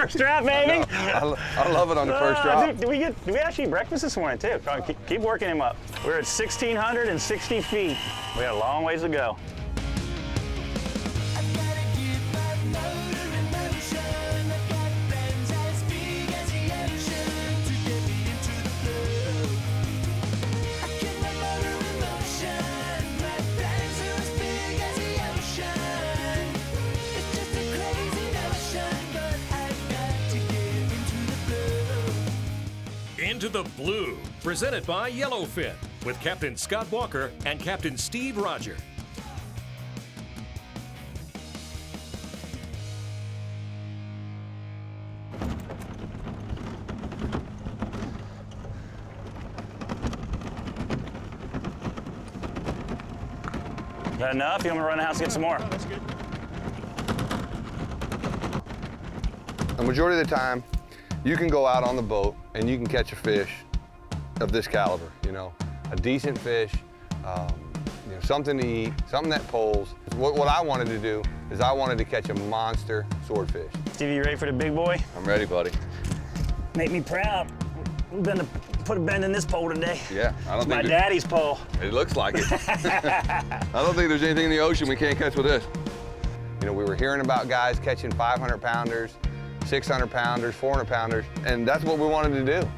first drop, baby. I love it on the first drop. Dude, did we actually eat breakfast this morning too? Come on, keep working him up. We're at 1,660 feet. We got a long ways to go. Into the Blue, presented by Yellowfin, with Captain Scott Walker and Captain Steve Roger. Got enough? You want me to run the house and get some more? Oh, that's good. The majority of the time, you can go out on the boat and you can catch a fish of this caliber, you know, a decent fish, you know, something to eat, something that pulls. What I wanted to do is I wanted to catch a monster swordfish. Stevie, you ready for the big boy? I'm ready, buddy. Make me proud. We're gonna put a bend in this pole today. Yeah, I don't My think daddy's pole. it looks like it. I don't think there's anything in the ocean we can't catch with this. You know, we were hearing about guys catching 500 pounders, 600 pounders, 400 pounders, and that's what we wanted to do.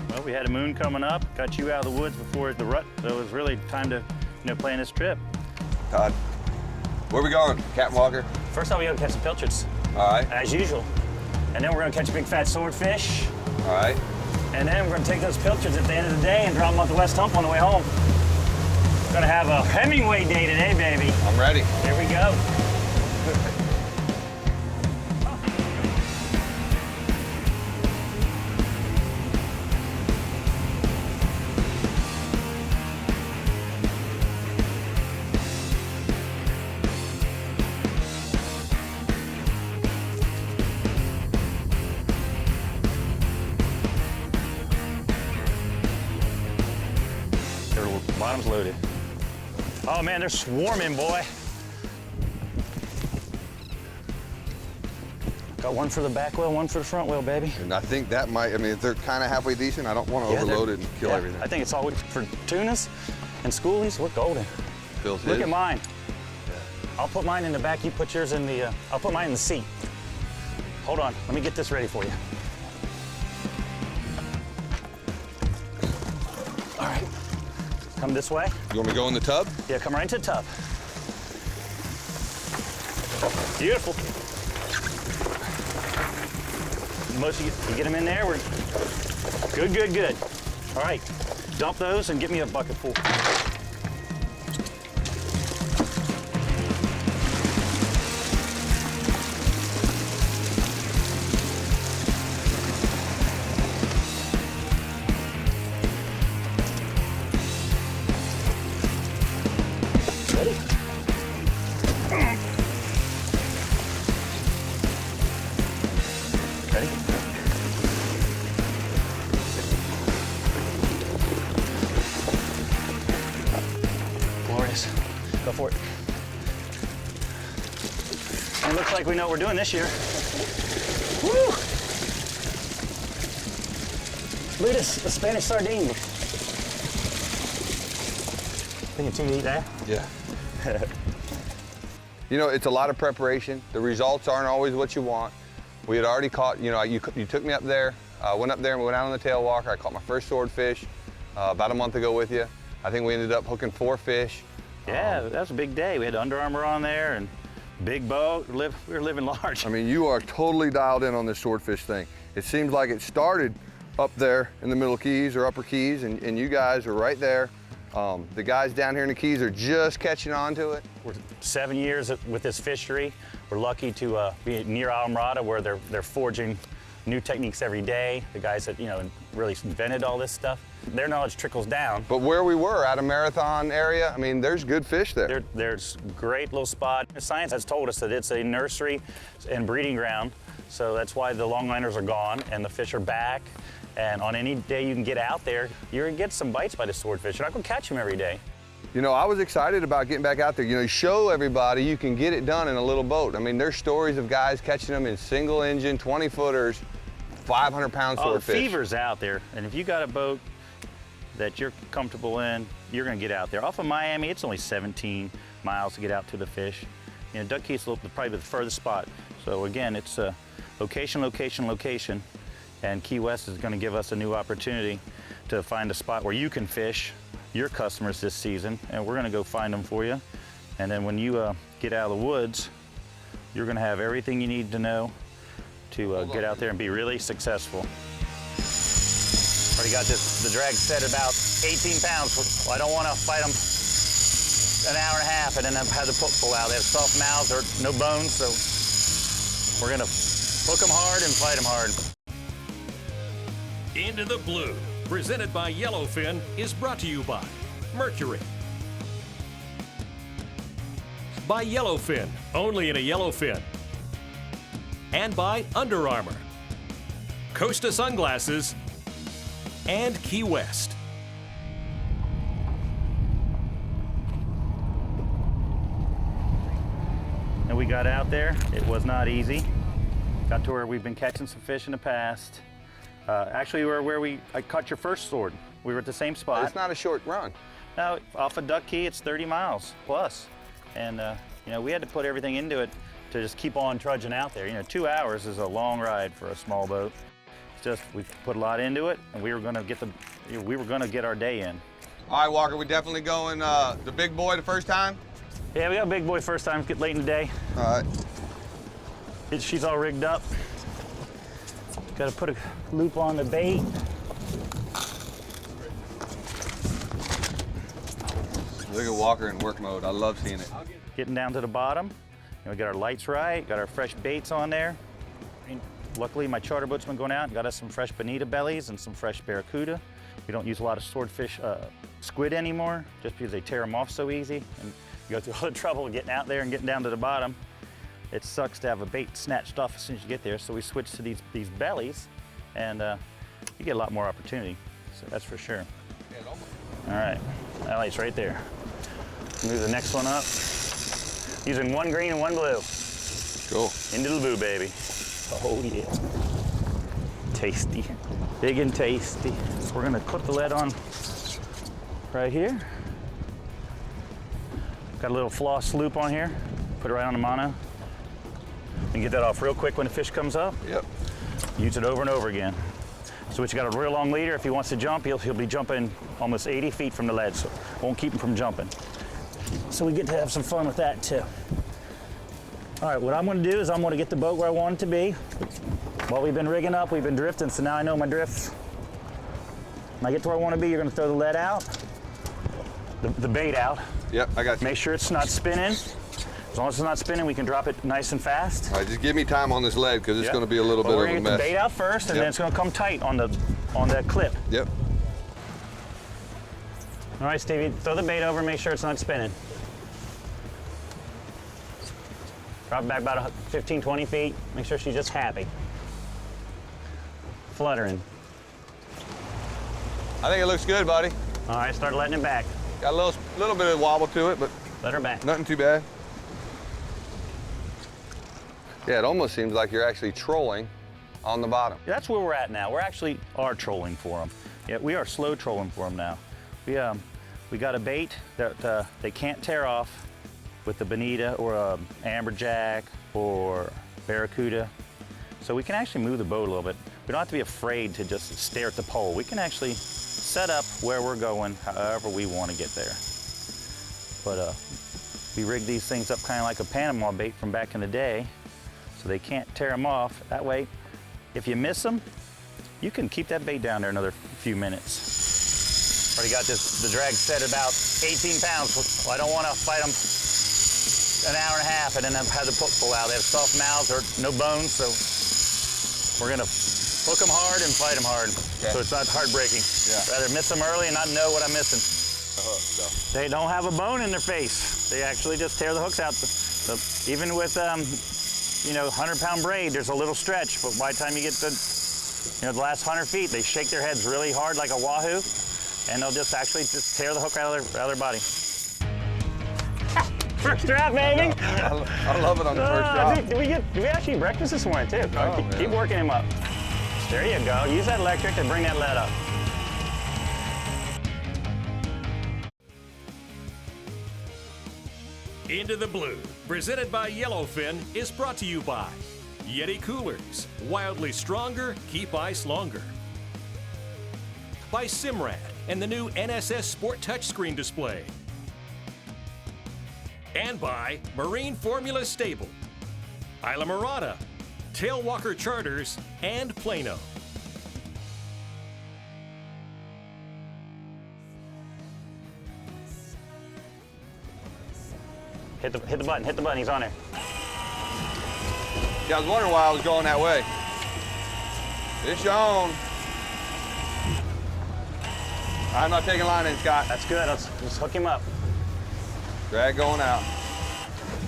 Well, we had a moon coming up, got you out of the woods before the rut, so it was really time to, plan this trip. Todd, where we going, Captain Walker? First off, we gotta catch some pilchards. All right. As usual. And then we're gonna catch a big fat swordfish. All right. And then we're gonna take those pilchards at the end of the day and drop them off the west hump on the way home. Gonna have a Hemingway day today, baby. I'm ready. Here we go. Bottom's loaded. Oh man, they're swarming, boy. Got one for the back wheel, one for the front wheel, baby. And I think that might, I mean, if they're kind of halfway decent, I don't want to overload it and kill everything. I think it's all for tunas and schoolies. We're golden. Feels Look his. at mine. Yeah. I'll put mine in the back. You put yours in the. I'll put mine in the seat. Hold on. Let me get this ready for you. All right. Come this way. You want me to go in the tub? Yeah, come right into the tub. Beautiful. Most of you get them in there. We're good, good, good. All right, dump those and get me a bucket full. Ready? Glorious. Go for it. And it looks like we know what we're doing this year. Woo! Look at this, the Spanish sardine. Thinking you eat that? Yeah. You know, it's a lot of preparation. The results aren't always what you want. We had already caught, you know, you took me up there, went up there and we went out on the tail walker. I caught my first swordfish about a month ago with you. I think we ended up hooking 4 fish. Yeah, that was a big day. We had Under Armour on there and big boat. We were living large. I mean, you are totally dialed in on this swordfish thing. It seems like it started up there in the Middle Keys or Upper Keys, and you guys are right there. The guys down here in the Keys are just catching on to it. We're 7 years with this fishery. We're lucky to be near Almirada, where they're forging new techniques every day. The guys that really invented all this stuff, their knowledge trickles down. But where we were at a marathon area, I mean, there's good fish there. There's great little spot. Science has told us that it's a nursery and breeding ground, so that's why the longliners are gone and the fish are back. And on any day you can get out there, you're gonna get some bites by the swordfish. You're not gonna catch them every day. You know, I was excited about getting back out there. You know, show everybody you can get it done in a little boat. I mean, there's stories of guys catching them in single engine, 20-footers, 500-pound swordfish. The fever's out there, and if you got a boat that you're comfortable in, you're gonna get out there. Off of Miami, it's only 17 miles to get out to the fish. You know, Duck Key's probably the furthest spot. So again, it's a location, location, location, and Key West is gonna give us a new opportunity to find a spot where you can fish your customers this season, and we're gonna go find them for you. And then when you get out of the woods, you're gonna have everything you need to know to get out there and be really successful. Already got the drag set at about 18 pounds. Well, I don't wanna fight them an hour and a half and then have the hook pull out. They have soft mouths or no bones, so we're gonna hook them hard and fight them hard. Into the Blue, presented by Yellowfin, is brought to you by Mercury. By Yellowfin, only in a Yellowfin. And by Under Armour, Costa Sunglasses, and Key West. And we got out there. It was not easy. Got to where we've been catching some fish in the past. Actually, we were where I caught your first sword. We were at the same spot. It's not a short run. Now, off of Duck Key, it's 30 miles plus. And, you know, we had to put everything into it to just keep on trudging out there. You know, 2 hours is a long ride for a small boat. It's just, we put a lot into it, and we were gonna get our day in. All right, Walker, we definitely going the big boy the first time? Yeah, we got a big boy first time, get late in the day. All right. She's all rigged up. Got to put a loop on the bait. Look at Walker in work mode. I love seeing it. Getting down to the bottom. We got our lights right, got our fresh baits on there. And luckily, my charter boat's been going out and got us some fresh bonita bellies and some fresh barracuda. We don't use a lot of swordfish squid anymore, just because they tear them off so easy. And you go through all the trouble of getting out there and getting down to the bottom. It sucks to have a bait snatched off as soon as you get there, so we switched to these bellies, and you get a lot more opportunity, so that's for sure. All right, that light's right there. Move the next one up. Using one green and one blue. Cool. Into the blue, baby. Oh yeah. Tasty, big and tasty. We're gonna clip the lead on right here. Got a little floss loop on here. Put it right on the mono. And get that off real quick when the fish comes up. Yep. Use it over and over again. So you got a real long leader. If he wants to jump, he'll be jumping almost 80 feet from the lead, so won't keep him from jumping. So we get to have some fun with that too. All right, what I'm gonna do is I'm gonna get the boat where I want it to be. While we've been rigging up, we've been drifting, so now I know my drifts. When I get to where I wanna be, you're gonna throw the lead out, the bait out. Yep, I got you. Make sure it's not spinning. As long as it's not spinning, we can drop it nice and fast. All right, just give me time on this lead because it's going to be a little bit of a mess. We're going to get the bait out first, and then it's going to come tight on that clip. Yep. All right, Stevie, throw the bait over and make sure it's not spinning. Drop it back about 15, 20 feet. Make sure she's just happy. Fluttering. I think it looks good, buddy. All right, start letting it back. Got a little bit of wobble to it, but let her back. Nothing too bad. Yeah, it almost seems like you're actually trolling on the bottom. That's where we're at now. We're actually trolling for them. Yeah, we are slow trolling for them now. We got a bait that they can't tear off with the bonita or a amberjack or barracuda. So we can actually move the boat a little bit. We don't have to be afraid to just stare at the pole. We can actually set up where we're going however we want to get there. But we rig these things up kind of like a Panama bait from back in the day, so they can't tear them off. That way, if you miss them, you can keep that bait down there another few minutes. Already got the drag set at about 18 pounds. Well, I don't want to fight them an hour and a half and then have the hook pull out. They have soft mouths or no bones, so we're gonna hook them hard and fight them hard, so it's not heartbreaking. Yeah. Rather miss them early and not know what I'm missing. They don't have a bone in their face. They actually just tear the hooks out. Even with you know, 100-pound braid, there's a little stretch, but by the time you get to, you know, the last 100 feet, they shake their heads really hard like a wahoo, and they'll just actually tear the hook out of their body. First drop, baby. I love it on the first drop. Dude, did we actually eat breakfast this morning too? Keep working him up. There you go. Use that electric to bring that lead up. Into the Blue, presented by Yellowfin, is brought to you by YETI Coolers, wildly stronger, keep ice longer. By SIMRAD and the new NSS Sport touchscreen display. And by Marine Formula Stable, Isla Mirada, Tailwalker Charters, and Plano. Hit the button, he's on there. Yeah, I was wondering why I was going that way. Fish on. I'm not taking line in, Scott. That's good, let's hook him up. Drag going out.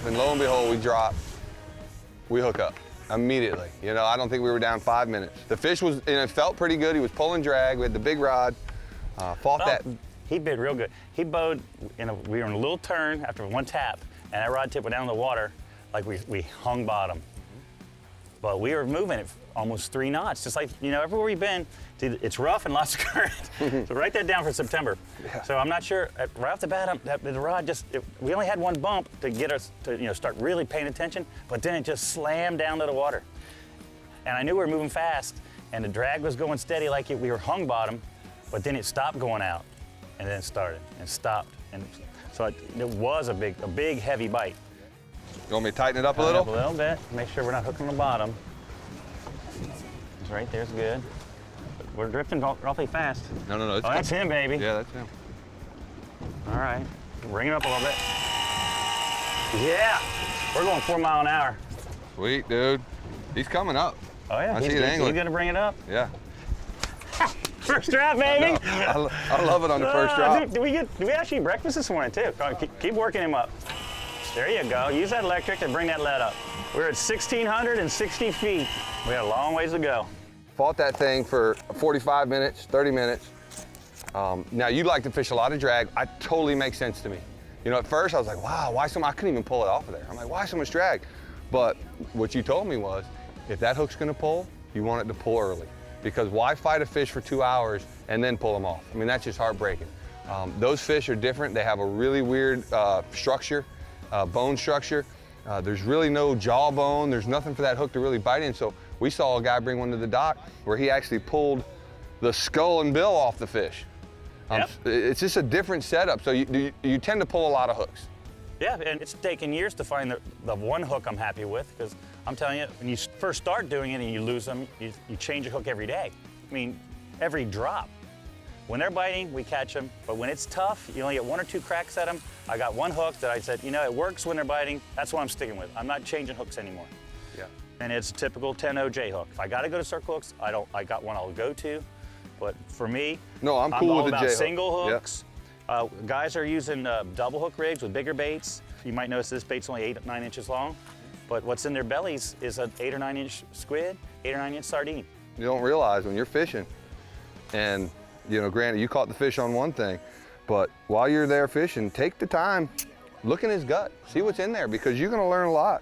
And lo and behold, we drop. We hook up immediately. You know, I don't think we were down 5 minutes. The fish was, and it felt pretty good. He was pulling drag. We had the big rod. He bit real good. He bowed, we were in a little turn after one tap, and that rod tip went down in the water like we hung bottom. But we were moving at almost 3 knots, just like, everywhere we've been, it's rough and lots of current. So write that down for September. Yeah. So I'm not sure, right off the bat, the rod we only had one bump to get us to start really paying attention, but then it just slammed down to the water. And I knew we were moving fast, and the drag was going steady like we were hung bottom, but then it stopped going out. And then it started and stopped. And so it was a big, heavy bite. You want me to tighten it up a little? A little bit. Make sure we're not hooking the bottom. It's right there's good. But we're drifting awfully fast. No. That's him, baby. Yeah, that's him. All right. Bring it up a little bit. Yeah. We're going 4 miles an hour. Sweet, dude. He's coming up. Oh, yeah. I see it angling. You going to bring it up? Yeah. First drop, baby. I love it on the first drop. Dude, did we actually eat breakfast this morning too? Keep working him up. There you go. Use that electric to bring that lead up. We're at 1,660 feet. We got a long ways to go. Fought that thing for 45 minutes, 30 minutes. Now you like to fish a lot of drag. It totally makes sense to me. At first I was like, wow, I couldn't even pull it off of there. I'm like, why so much drag? But what you told me was, if that hook's gonna pull, you want it to pull early. Because why fight a fish for 2 hours and then pull them off? I mean, that's just heartbreaking. Those fish are different. They have a really weird structure, bone structure. There's really no jawbone. There's nothing for that hook to really bite in. So we saw a guy bring one to the dock where he actually pulled the skull and bill off the fish. Yep. It's just a different setup. So you tend to pull a lot of hooks. Yeah, and it's taken years to find the one hook I'm happy with, because I'm telling you, when you first start doing it and you lose them, you change a hook every day. I mean, every drop. When they're biting, we catch them, but when it's tough, you only get 1 or 2 cracks at them. I got one hook that I said, it works when they're biting, that's what I'm sticking with. I'm not changing hooks anymore. Yeah. And it's a typical 10 OJ hook. If I gotta go to circle hooks, I got one I'll go to, but for me, no, I'm cool with the J hook. Single hooks. Yeah. Guys are using double hook rigs with bigger baits. You might notice this bait's only 8 or 9 inches long, but what's in their bellies is an 8 or 9 inch squid, 8 or 9 inch sardine. You don't realize when you're fishing, and granted you caught the fish on one thing, but while you're there fishing, take the time, look in his gut, see what's in there, because you're gonna learn a lot.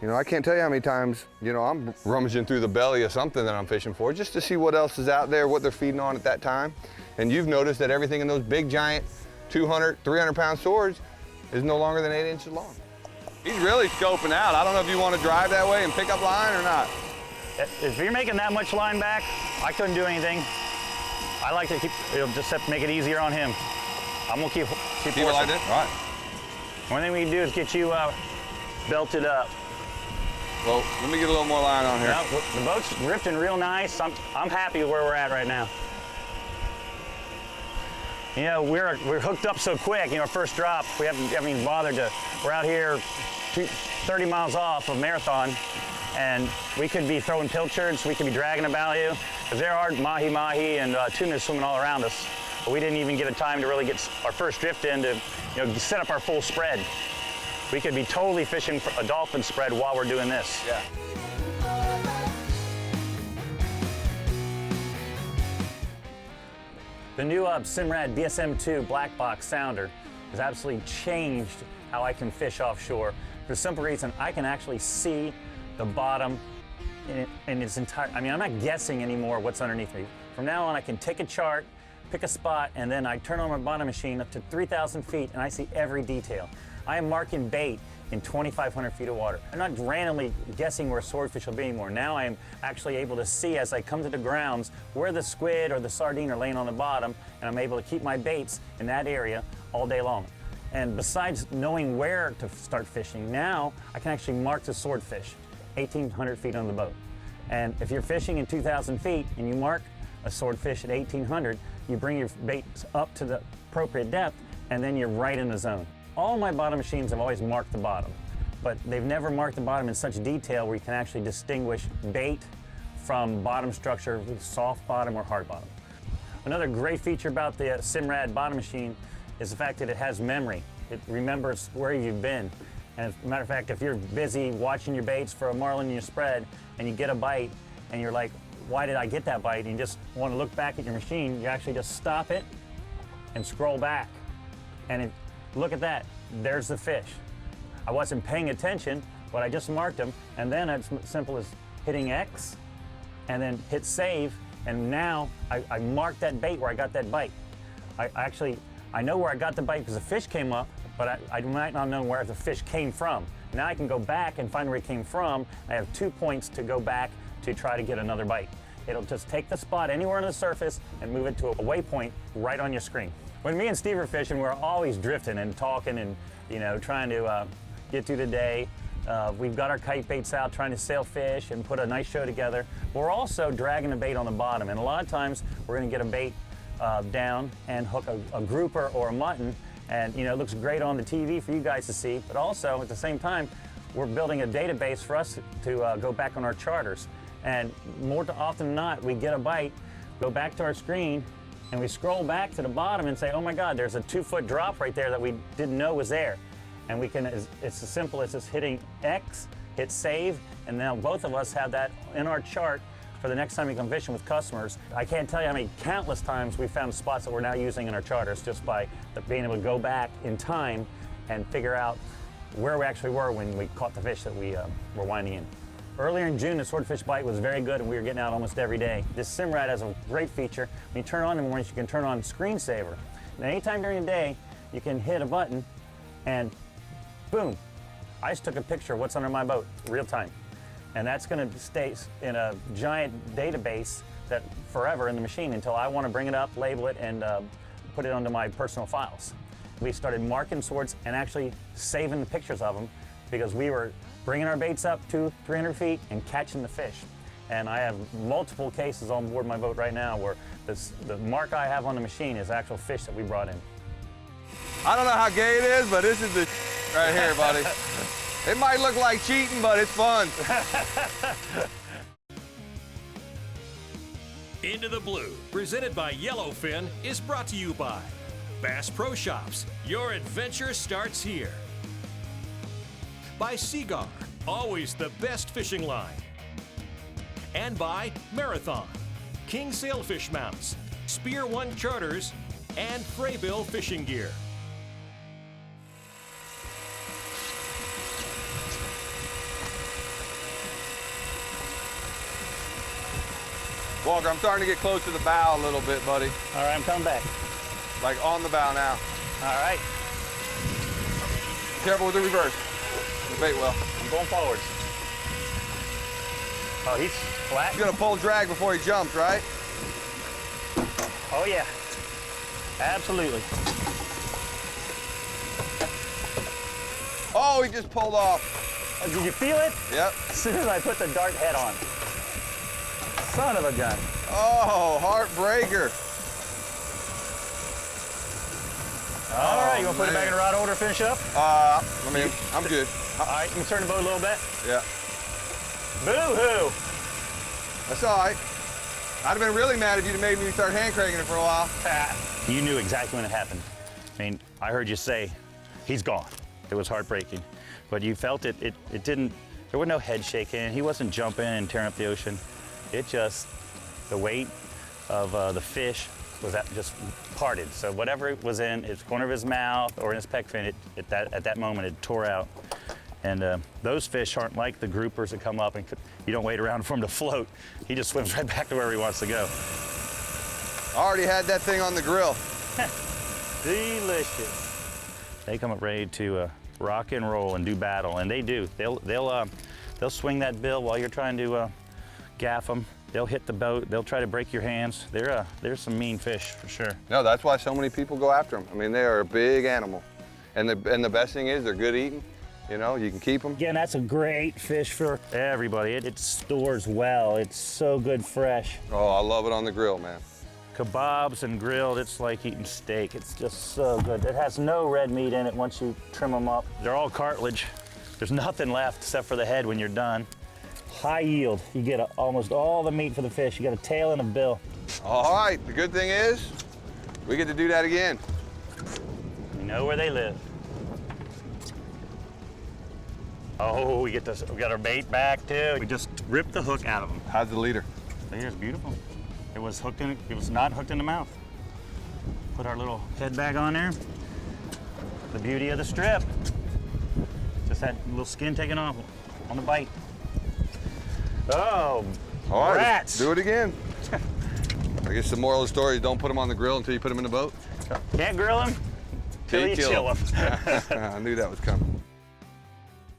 I can't tell you how many times, I'm rummaging through the belly of something that I'm fishing for just to see what else is out there, what they're feeding on at that time. And you've noticed that everything in those big giant 200, 300 pound swords is no longer than 8 inches long. He's really scoping out. I don't know if you want to drive that way and pick up line or not. If you're making that much line back, I couldn't do anything. I like to just have to make it easier on him. I'm gonna keep it like this? All right. One thing we can do is get you belted up. Well, let me get a little more line on here. No, the boat's drifting real nice. I'm happy with where we're at right now. We're hooked up so quick. Our first drop, we haven't even bothered to. We're out here 30 miles off of Marathon, and we could be throwing pilchards, we could be dragging a value, because there are mahi and tuna swimming all around us. But we didn't even get a time to really get our first drift in to set up our full spread. We could be totally fishing for a dolphin spread while we're doing this. Yeah. The new SIMRAD BSM2 black box sounder has absolutely changed how I can fish offshore. For the simple reason, I can actually see the bottom in its entire, I mean, I'm not guessing anymore what's underneath me. From now on, I can take a chart, pick a spot, and then I turn on my bottom machine up to 3,000 feet, and I see every detail. I am marking bait in 2,500 feet of water. I'm not randomly guessing where swordfish will be anymore. Now I am actually able to see as I come to the grounds where the squid or the sardine are laying on the bottom, and I'm able to keep my baits in that area all day long. And besides knowing where to start fishing, now I can actually mark the swordfish 1,800 feet on the boat. And if you're fishing in 2,000 feet and you mark a swordfish at 1,800, you bring your baits up to the appropriate depth, and then you're right in the zone. All my bottom machines have always marked the bottom, but they've never marked the bottom in such detail where you can actually distinguish bait from bottom structure with soft bottom or hard bottom. Another great feature about the SIMRAD bottom machine is the fact that it has memory. It remembers where you've been. And as a matter of fact, if you're busy watching your baits for a marlin in your spread and you get a bite and you're like, why did I get that bite? And you just want to look back at your machine, you actually just stop it and scroll back. And look at that, there's the fish. I wasn't paying attention, but I just marked them, and then it's simple as hitting X and then hit save, and now I marked that bait where I got that bite. I know where I got the bite because the fish came up, but I might not know where the fish came from. Now I can go back and find where it came from. I have 2 points to go back to try to get another bite. It'll just take the spot anywhere on the surface and move it to a waypoint right on your screen. When me and Steve are fishing, we're always drifting and talking and, you know, trying to get through the day. We've got our kite baits out trying to sail fish and put a nice show together. We're also dragging the bait on the bottom, and a lot of times we're going to get a bait down and hook a grouper or a mutton, and you know, it looks great on the TV for you guys to see, but also at the same time we're building a database for us to go back on our charters, and more often than not we get a bite, go back to our screen, and we scroll back to the bottom and say, oh my God, there's a 2-foot drop right there that we didn't know was there. And we can, it's as simple as just hitting X, hit save, and now both of us have that in our chart for the next time we come fishing with customers. I can't tell you how many countless times we found spots that we're now using in our charters just by being able to go back in time and figure out where we actually were when we caught the fish that we were winding in. Earlier in June, the swordfish bite was very good and we were getting out almost every day. This SIMRAD has a great feature. When you turn on in the mornings, you can turn on screensaver. And anytime during the day, you can hit a button and boom, I just took a picture of what's under my boat, real time. And that's gonna stay in a giant database that forever in the machine until I wanna bring it up, label it, and put it onto my personal files. We started marking swords and actually saving the pictures of them because we were bringing our baits up 200-300 feet and catching the fish. And I have multiple cases on board my boat right now where the mark I have on the machine is actual fish that we brought in. I don't know how gay it is, but this is the right here, buddy. It might look like cheating, but it's fun. Into the Blue, presented by Yellowfin, is brought to you by Bass Pro Shops. Your adventure starts here. By Seaguar, always the best fishing line. And by Marathon, King Sailfish Mounts, Spear One Charters, and FRABILL Fishing Gear. Walker, I'm starting to get close to the bow a little bit, buddy. All right, I'm coming back. Like on the bow now. All right. Careful with the reverse. The bait well. I'm going forwards. Oh, he's flat. He's gonna pull drag before he jumps, right? Oh yeah, absolutely. Oh, he just pulled off. Did you feel it? Yep. As soon as I put the dart head on. Son of a gun. Oh, heartbreaker. All right, you gonna put it back in the rod holder, finish up? I mean, I'm good. All right, you can turn the boat a little bit. Yeah. Boo-hoo. That's all right. I'd have been really mad if you'd have made me start hand cranking it for a while. You knew exactly when it happened. I mean, I heard you say, he's gone. It was heartbreaking. But you felt it didn't, there was no head shaking. He wasn't jumping and tearing up the ocean. It just, the weight of the fish was just parted. So whatever was in his corner of his mouth or in his pec fin, at that moment it tore out. And those fish aren't like the groupers that come up and you don't wait around for him to float. He just swims right back to where he wants to go. I already had that thing on the grill. Delicious. They come up ready to rock and roll and do battle, and they do. They'll swing that bill while you're trying to gaff them. They'll hit the boat. They'll try to break your hands. They're some mean fish for sure. No, that's why so many people go after them. I mean, they are a big animal, and the best thing is they're good eating. You know, you can keep them. Again, that's a great fish for everybody. It stores well. It's so good fresh. Oh, I love it on the grill, man. Kebabs and grilled, it's like eating steak. It's just so good. It has no red meat in it once you trim them up. They're all cartilage. There's nothing left except for the head when you're done. High yield. You get almost all the meat for the fish. You got a tail and a bill. All right, the good thing is we get to do that again. We know where they live. Oh, we got our bait back too. We just ripped the hook out of them. How's the leader? It's beautiful. It was not hooked in the mouth. Put our little head bag on there. The beauty of the strip. Just that little skin taken off on the bite. Oh, all right, rats. Let's do it again. I guess the moral of the story is don't put them on the grill until you put them in the boat. Can't grill them till you chill them. I knew that was coming.